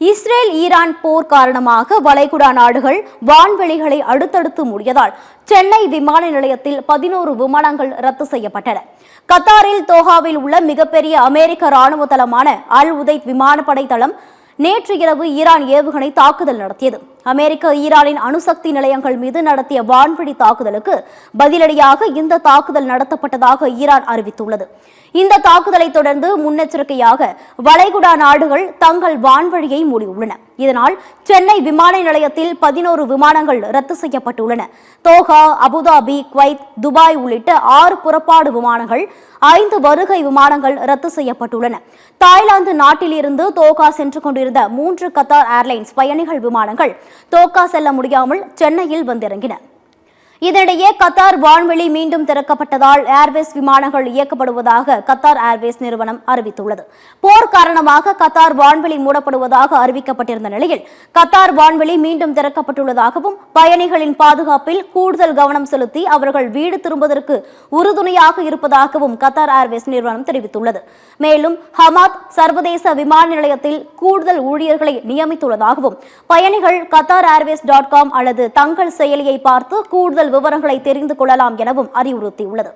Israel Iran போர் காரணமாக வளைகுடா நாடுகள் வான்வெளிகளை அடுத்தடுத்து மூடியதால் சென்னை விமான நிலையத்தில் 11 விமானங்கள் ரத்து செய்யப்பட்டன. கத்தாரில் தோஹாவில் உள்ள மிகப்பெரிய அமெரிக்க ராணுவ தளமான அல் உதைத் விமானப்படை தளம் நேற்று இரவு ஈரான் ஏவுகணை தாக்குதல் நடத்தியது. அமெரிக்க ஈரானின் அணுசக்தி நிலையங்கள் மீது நடத்திய வான்வழி தாக்குதலுக்கு பதிலடியாக இந்த தாக்குதல் நடத்தப்பட்டதாக ஈரான் அறிவித்துள்ளது. இந்த தாக்குதலை தொடர்ந்து முன்னெச்சரிக்கையாக வளைகுடா நாடுகள் தங்கள் வான்வழியை மூடியுள்ளன. இதனால் சென்னை விமான நிலையத்தில் 11 விமானங்கள் ரத்து செய்யப்பட்டுள்ளன. தோஹா, அபுதாபி, குவைத், துபாய் உள்ளிட்ட 6 புறப்பாடு விமானங்கள், 5 வருகை விமானங்கள் ரத்து செய்யப்பட்டுள்ளன. தாய்லாந்து நாட்டிலிருந்து தோஹா சென்று கொண்டிருந்த 3 கத்தார் ஏர்லைன்ஸ் பயணிகள் விமானங்கள் தோஹா செல்ல முடியாமல் சென்னையில் வந்திறங்கின. இதனிடையே கத்தார் வான்வெளி மீண்டும் திறக்கப்பட்டதால் ஏர்வேஸ் விமானங்கள் இயக்கப்படுவதாக கத்தார் ஏர்வேஸ் நிறுவனம் அறிவித்துள்ளது. போர் காரணமாக கத்தார் வான்வெளி மூடப்படுவதாக அறிவிக்கப்பட்டிருந்த நிலையில் கத்தார் வான்வெளி மீண்டும் திறக்கப்பட்டுள்ளதாகவும் பயணிகளின் பாதுகாப்பில் கூடுதல் கவனம் செலுத்தி அவர்கள் வீடு திரும்புவதற்கு உறுதுணையாக இருப்பதாகவும் கத்தார் ஏர்வேஸ் நிறுவனம் தெரிவித்துள்ளது. மேலும் ஹமாத் சர்வதேச விமான நிலையத்தில் கூடுதல் ஊழியர்களை நியமித்துள்ளதாகவும் பயணிகள் qatarAirways.com அல்லது தங்கள் செயலியை பார்த்து கூடுதல் விவரங்களை தெரிந்து கொள்ளலாம் எனவும் அறிவுறுத்தியுள்ளது.